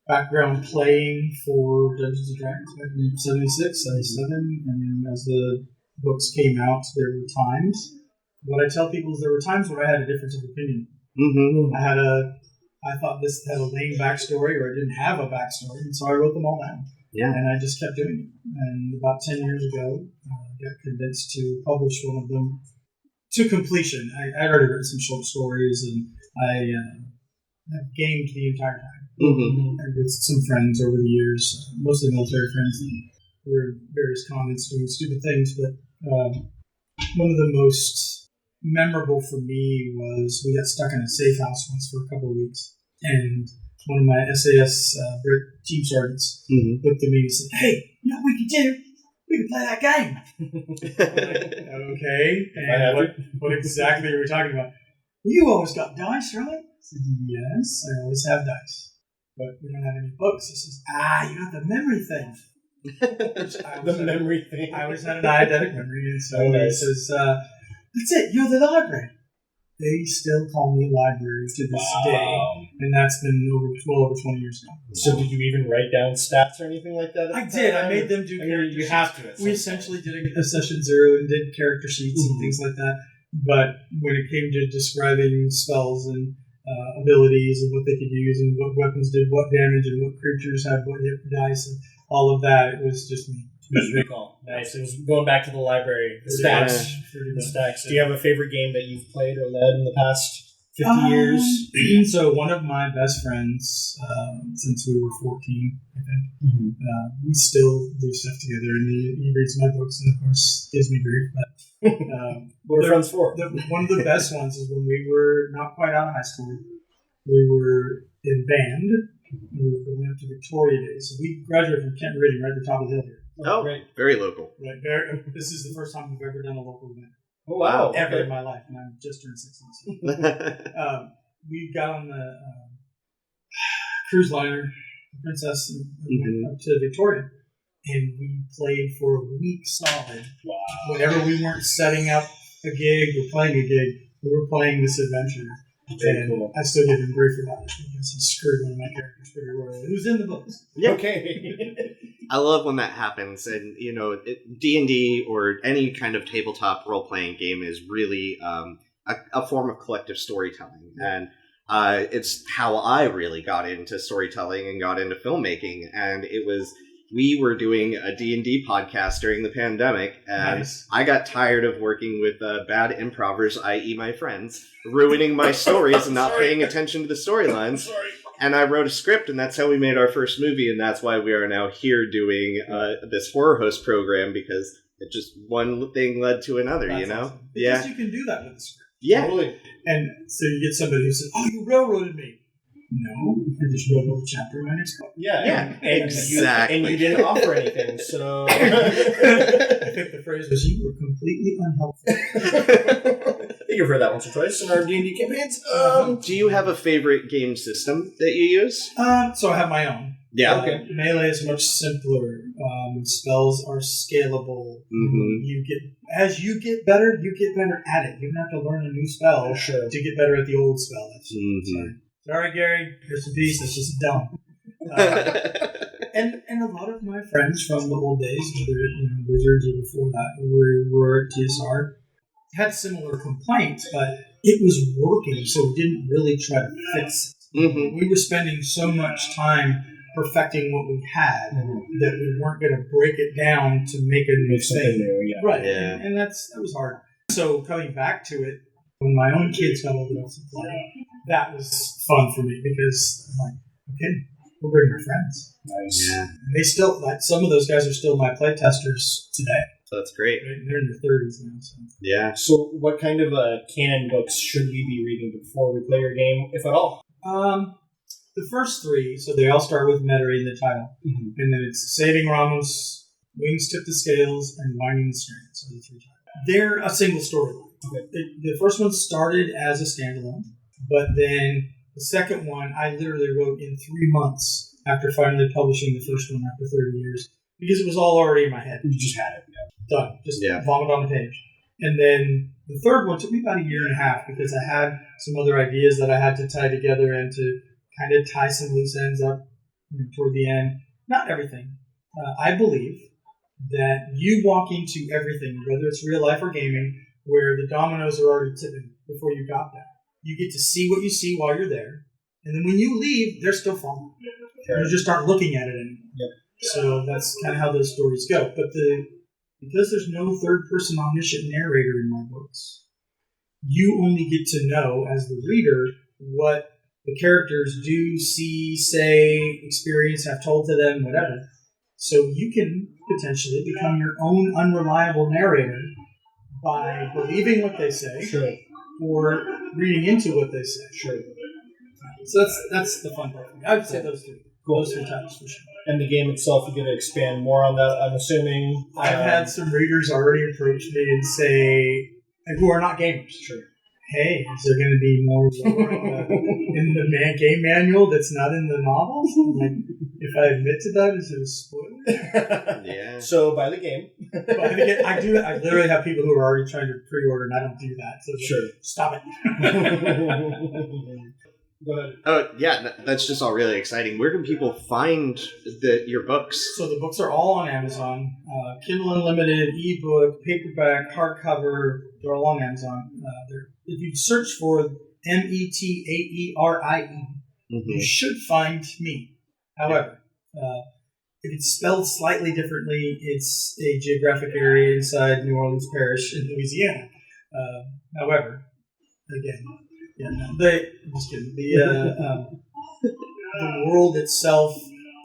background playing for Dungeons & Dragons back in 76, 77, and then as the books came out, there were times. What I tell people is there were times where I had a difference of opinion. I thought this had a lame backstory, or it didn't have a backstory, and so I wrote them all down. Yeah. And I just kept doing it. And about 10 years ago, I got convinced to publish one of them to completion. I'd already written some short stories, and I have gamed the entire time. And with some friends over the years, mostly military friends, and we were in various comments doing stupid things, but one of the most memorable for me was we got stuck in a safe house once for a couple of weeks, and one of my SAS Brit team sergeants looked at me and said, "Hey, you know what we could do? We could play that game." Okay, and what exactly are we talking about? Well, you always got dice, right? I said, yes, I always have dice, but we don't have any books. He says, you got the memory thing. Memory thing. I always had an eidetic memory, and so he says, that's it, you're the library. They still call me library to this day, and that's been over 20 years now. So did you even write down stats or anything like that? I did. I made them do character sheets. You have to. We essentially did a session 0 and did character sheets and things like that. But when it came to describing spells and abilities and what they could use and what weapons did what damage and what creatures had what hit dice and all of that, it was just me. Good call. Nice. It was going back to the library. The stacks. The stacks. Do you have a favorite game that you've played or led in the past 50 years? So one of my best friends, since we were 14, I think, we still do stuff together, and he reads my books and, of course, gives me grief. But what are friends for? One of the best ones is when we were not quite out of high school. We were in band, and we were going up to Victoria Days. So we graduated from Kent Ridge, right at the top of the hill here. Oh, great. Very local. Right, this is the first time we've ever done a local event. Oh, wow. Ever in my life, and I've just turned 16. So. We got on the cruise liner, Princess, and went up to Victoria, and we played for a week solid. Wow. Whenever we weren't setting up a gig or playing a gig, we were playing this adventure. And cool. I still give him grief about it because he screwed one of my characters pretty royally. It was in the books. Yeah. Okay. I love when that happens, and you know, D&D or any kind of tabletop role-playing game is really a form of collective storytelling, and it's how I really got into storytelling and got into filmmaking. And we were doing a D&D podcast during the pandemic, and I got tired of working with bad improvers, i.e. my friends, ruining my stories and not paying attention to the storylines. And I wrote a script, and that's how we made our first movie, and that's why we are now here doing this horror host program, because it just one thing led to another, that's Awesome. Because you can do that with the script. Yeah. Totally. And so you get somebody who says, you railroaded me. No, I just wrote another chapter in my next book. Yeah, exactly. And you didn't offer anything, so... I think the phrase was, you were completely unhelpful. I think you've heard that once or twice in our D&D campaigns. Do you have a favorite game system that you use? So I have my own. Yeah. Okay. Melee is much simpler. Spells are scalable. As you get better at it. You don't have to learn a new spell to get better at the old spell. Sorry, Gary. Rest in peace. That's just dumb. And a lot of my friends from the old days, whether Wizards or before that, were at TSR, had similar complaints, but it was working, so we didn't really try to fix it. Mm-hmm. We were spending so much time perfecting what we had that we weren't going to break it down to make a new thing. New, yeah. Right, yeah. And that was hard. So coming back to it, when my own kids got old enough to play, that was fun for me because I'm like, okay, we'll bring our friends. Nice. Yeah. And they still, some of those guys are still my play testers today. So that's great. They're in their 30s now. So. Yeah. So what kind of canon books should we be reading before we play your game, if at all? The first three, so they all start with Metairie in the title. Mm-hmm. And then it's Saving Ramos, Wings Tip the Scales, and Winding the Strands are the three titles. They're a single storyline. Okay. The first one started as a standalone, but then the second one I literally wrote in 3 months after finally publishing the first one after 30 years because it was all already in my head. You just had it. Yeah. Done. Just vomit on the page. And then the third one took me about a year and a half because I had some other ideas that I had to tie together and to kind of tie some loose ends up toward the end. Not everything. I believe that you walk into everything, whether it's real life or gaming, where the dominoes are already tipping before you got there. You get to see what you see while you're there. And then when you leave, they're still falling. Okay. You just aren't looking at it anymore. Yep. So that's kind of how those stories go. But because there's no third-person omniscient narrator in my books, you only get to know, as the reader, what the characters do, see, say, experience, have told to them, whatever. So you can potentially become your own unreliable narrator by believing what they say, sure, or reading into what they say. Sure. So that's the fun part for me. I would say those three. Cool. Those three titles for sure. And the game itself, you're going to expand more on that, I'm assuming? I've had some readers already approach me and say, who are not gamers. Sure. Hey, is there going to be more lore in the game manual that's not in the novels? Like, if I admit to that, is it a spoiler? Yeah. So buy the game. I do. I literally have people who are already trying to pre-order, and I don't do that. So sure, stop it. Go ahead. Oh yeah, that's just all really exciting. Where can people find your books? So the books are all on Amazon, Kindle Unlimited, ebook, paperback, hardcover. They're all on Amazon. If you search for Metairie, you should find me. However, if it's spelled slightly differently, it's a geographic area inside New Orleans Parish in Louisiana. However, again, I'm just kidding. The world itself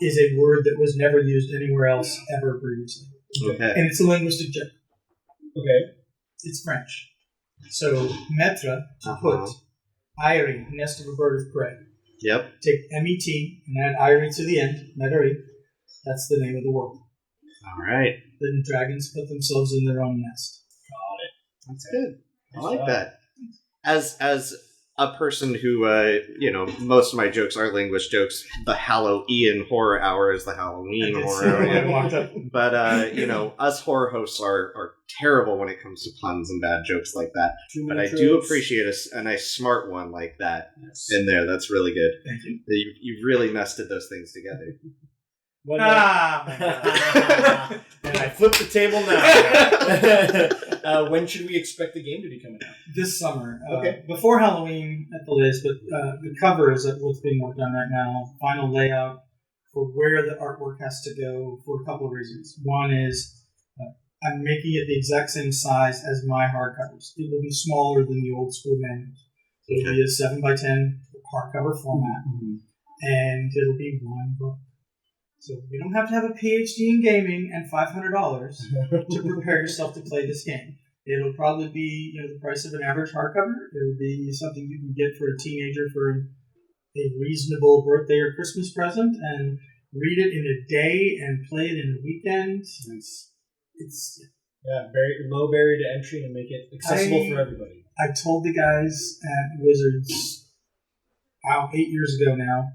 is a word that was never used anywhere else ever previously. Okay. And it's a linguistic joke. Okay. It's French. So, maître, to put, Eyrie, nest of a bird of prey. Yep. Take M-E-T and add Eyrie to the end, Metairie. That's the name of the world. All right. Then dragons put themselves in their own nest. Got it. That's good. I like that. As a person who, most of my jokes are linguist jokes. The Hallow-ian horror hour is the Halloween horror hour. But, us horror hosts are terrible when it comes to puns and bad jokes like that. But I do appreciate a nice smart one like that in there. That's really good. Thank you. You've really nested those things together. My God. And I flip the table now. When should we expect the game to be coming out? This summer. Okay. Before Halloween at the latest, but the cover is what's being worked on right now. Final layout for where the artwork has to go for a couple of reasons. One is I'm making it the exact same size as my hardcovers. It will be smaller than the old school manuals. So it'll be a 7x10 hardcover format. Mm-hmm. And it'll be one book. So you don't have to have a PhD in gaming and $500 to prepare yourself to play this game. It'll probably be the price of an average hardcover. It'll be something you can get for a teenager for a reasonable birthday or Christmas present, and read it in a day and play it in a weekend. It's very low barrier to entry and make it accessible for everybody. I told the guys at Wizards 8 years ago now,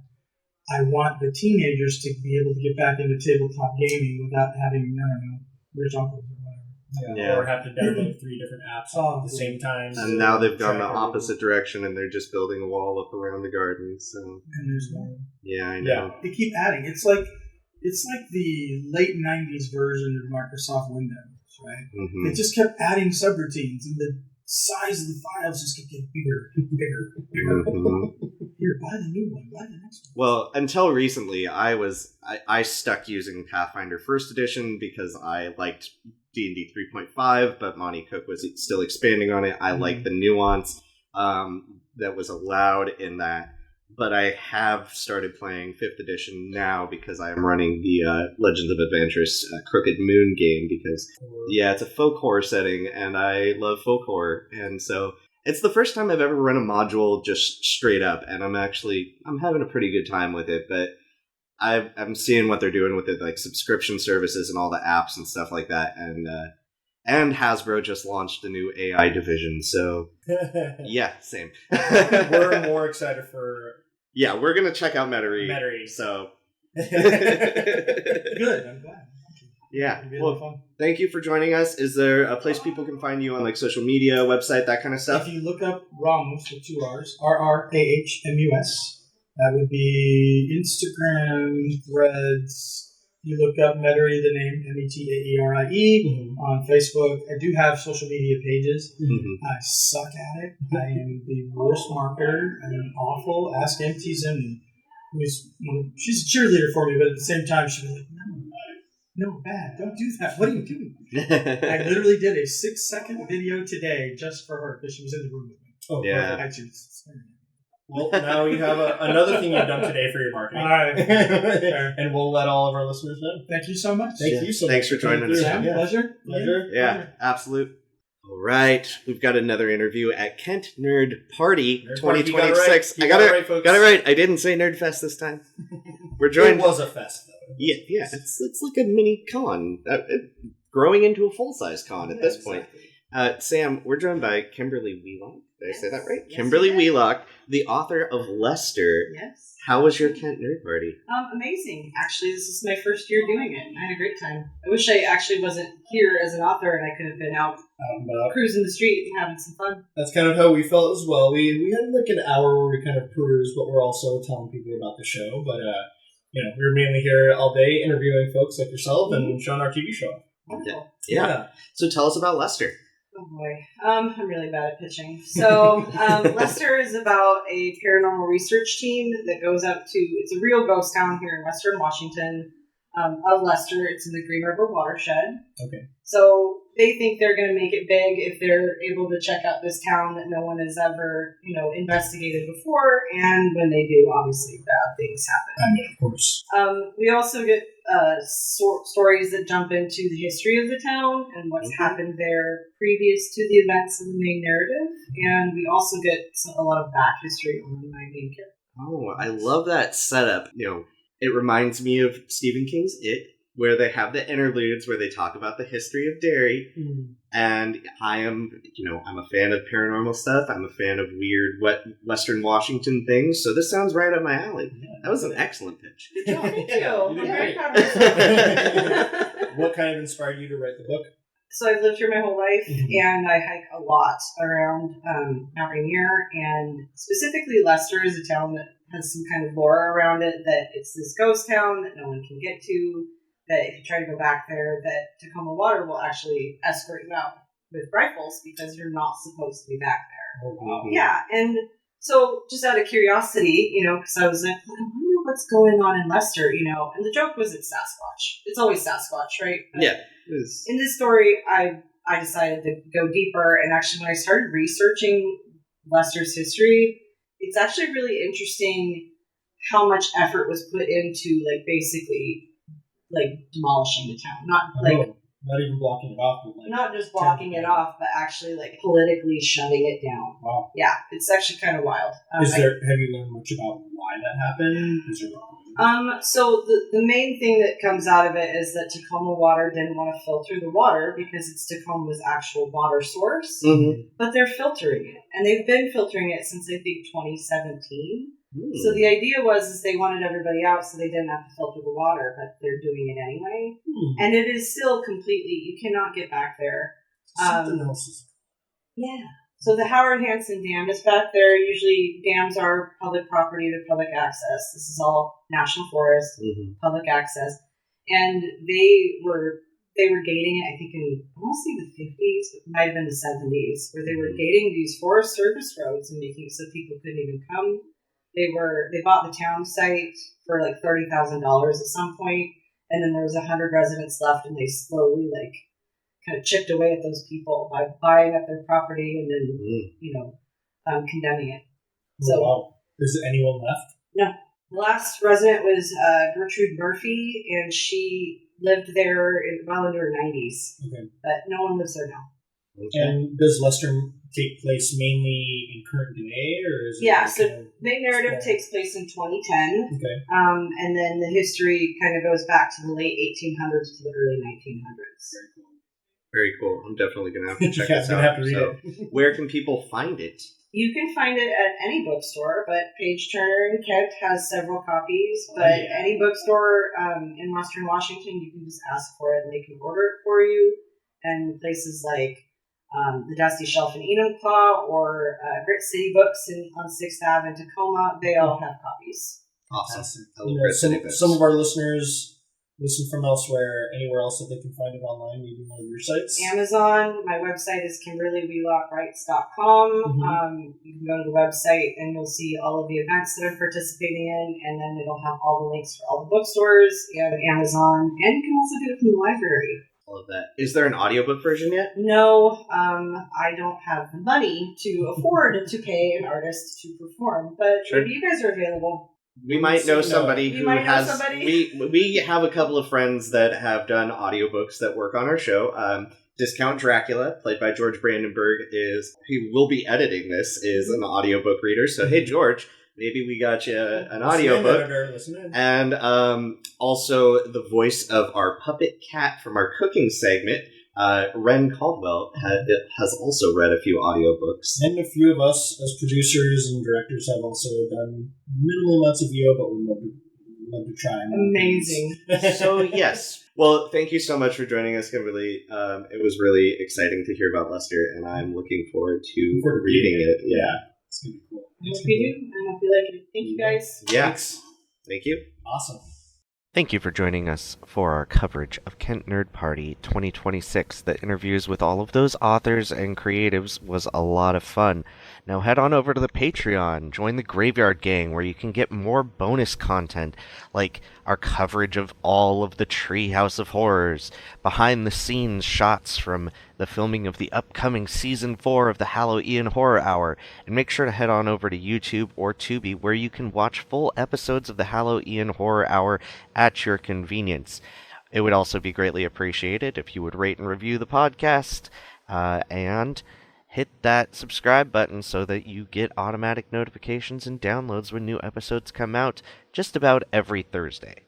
I want the teenagers to be able to get back into tabletop gaming without having, rich uncles or whatever. or have to download 3 different apps at the same time. And now they've gone the opposite direction, and they're just building a wall up around the garden. So And there's more. yeah, I know. They keep adding. It's like the late '90s version of Microsoft Windows, right? Mm-hmm. They just kept adding subroutines, and the size of the files just kept getting bigger, bigger, bigger. Mm-hmm. Here, buy the new one. Buy the next one. Well, until recently, I stuck using Pathfinder First Edition because I liked D&D 3.5, but Monty Cook was still expanding on it. I liked the nuance that was allowed in that. But I have started playing 5th edition now because I am running the Legends of Adventurous Crooked Moon game because, it's a folk horror setting, and I love folk horror. And so it's the first time I've ever run a module just straight up, and I'm having a pretty good time with it. But I'm seeing what they're doing with it, like subscription services and all the apps and stuff like that. And Hasbro just launched a new AI division, so yeah, same. We're more excited for... Yeah, we're going to check out Metairie. So. Good, I'm glad. Yeah. Well, thank you for joining us. Is there a place people can find you on, like, social media, website, that kind of stuff? If you look up Ramos with 2 R's, RRAHMUS, that would be Instagram, Threads. You look up Metairie, the name, Metaerie, on Facebook. I do have social media pages. Mm-hmm. I suck at it. I am the worst marketer. I'm awful. Ask MT Zimney, she's a cheerleader for me, but at the same time, she'd be like, no, bad. Don't do that. What are you doing? I literally did a 6-second video today just for her because she was in the room with me. Oh, yeah. Actually, well, now you have another thing you've done today for your marketing. all right. And we'll let all of our listeners know. Thank you so much. Thank you so much. Thanks for joining us. Yeah, pleasure. Yeah, absolute. All right, we've got another interview at Kent Nerd Party 2026. I got it right. Got it right. I didn't say Nerd Fest this time. We're joined. It was a fest, though. Yeah. It's like a mini con, growing into a full size con at this point. Sam, we're joined by Kimberly Wheelock. Did I say that right? Yes, Kimberly Wheelock, the author of Lester. Yes. How was your Kent Nerd Party? Amazing. Actually, this is my first year doing it. I had a great time. I wish I actually wasn't here as an author and I could have been out cruising the street and having some fun. That's kind of how we felt as well. We had like an hour where we kind of perused, but we're also telling people about the show. But, we were mainly here all day interviewing folks like yourself and showing our TV show. Wonderful. Yeah. So tell us about Lester. Oh boy, I'm really bad at pitching. So Lester is about a paranormal research team that goes out to, it's a real ghost town here in Western Washington of Lester. It's in the Green River watershed. Okay. So they think they're going to make it big if they're able to check out this town that no one has ever, investigated before. And when they do, obviously bad things happen. I mean, of course. We also get stories that jump into the history of the town and what's happened there previous to the events of the main narrative. And we also get a lot of back history on my main character. Oh, I love that setup. It reminds me of Stephen King's It, where they have the interludes where they talk about the history of Derry. And I'm a fan of paranormal stuff. I'm a fan of weird Western Washington things. So this sounds right up my alley. That was an excellent pitch. Good job. Thank you. I'm very proud of myself. What kind of inspired you to write the book? So I've lived here my whole life, and I hike a lot around Mount Rainier, and specifically Lester is a town that has some kind of lore around it, that it's this ghost town that no one can get to, that if you try to go back there, that Tacoma Water will actually escort you out with rifles because you're not supposed to be back there. Oh, wow. Yeah, and so just out of curiosity, because I was like, I wonder what's going on in Lester, and the joke was it's Sasquatch. It's always Sasquatch, right? But yeah. in this story, I decided to go deeper, and actually when I started researching Lester's history, it's actually really interesting how much effort was put into, basically, demolishing the town. Not even blocking it off, but not just blocking it off, but actually politically shutting it down. Wow. Yeah, it's actually kind of wild. Have you learned much about why that happened? So the main thing that comes out of it is that Tacoma Water didn't want to filter the water because it's Tacoma's actual water source, but they're filtering it, and they've been filtering it since I think 2017. So the idea was they wanted everybody out so they didn't have to filter the water, but they're doing it anyway. And it is still completely, you cannot get back there. Something else is... Yeah. So the Howard Hanson Dam is back there. Usually dams are public property, they're public access. This is all national forest, public access. And they were gating it, I think in, I want to say the 50s, but it might have been the 70s, where they were gating these Forest Service roads and making it so people couldn't even come. They bought the town site for like $30,000 at some point, and then there was 100 residents left, and they slowly kind of chipped away at those people by buying up their property and then condemning it. So, wow. Is anyone left? No. The last resident was Gertrude Murphy, and she lived there well into her 90s. Okay. But no one lives there now. Okay. And does Lester take place mainly in current day, or is it? So the main narrative takes place in 2010. Okay. And then the history kind of goes back to the late 1800s to the early 1900s. Very cool. Very cool. I'm definitely going to have to check this out. Have to read it. Where can people find it? You can find it at any bookstore, but Page Turner in Kent has several copies. But any bookstore in Western Washington, you can just ask for it and they can order it for you. And places like the Dusty Shelf in Enumclaw or Grit City Books on 6th Ave in Tacoma, they all have copies. Awesome. Some of our listeners listen from elsewhere, anywhere else that they can find it online, maybe one of your sites? Amazon. My website is KimberlyWheelockWrites.com. You can go to the website and you'll see all of the events that I'm participating in, and then it'll have all the links for all the bookstores and Amazon, and you can also do it from the library. All of that. Is there an audiobook version yet? No, I don't have the money to afford to pay an artist to perform, but maybe you guys are available. We might know somebody who has. We have a couple of friends that have done audiobooks that work on our show. Discount Dracula, played by George Brandenburg, who will be editing this, is an audiobook reader. So hey, George, maybe we got you an audiobook. And also the voice of our puppet cat from our cooking segment, Ren Caldwell, has also read a few audiobooks. And a few of us as producers and directors have also done minimal amounts of VO, but we'd love to try. Amazing. So, yes. Well, thank you so much for joining us, Kimberly. It was really exciting to hear about Lester, and I'm looking forward to reading it. Yeah. It's going to be cool. I hope you do. I hope you like it. Thank you, guys. Yeah. Thanks. Thank you. Awesome. Thank you for joining us for our coverage of Kent Nerd Party 2026. The interviews with all of those authors and creatives was a lot of fun. Now head on over to the Patreon, join the Graveyard Gang, where you can get more bonus content, like our coverage of all of the Treehouse of Horrors, behind-the-scenes shots from the filming of the upcoming Season 4 of the Hallow Horror Hour, and make sure to head on over to YouTube or Tubi, where you can watch full episodes of the Hallow Horror Hour at your convenience. It would also be greatly appreciated if you would rate and review the podcast, and hit that subscribe button so that you get automatic notifications and downloads when new episodes come out just about every Thursday.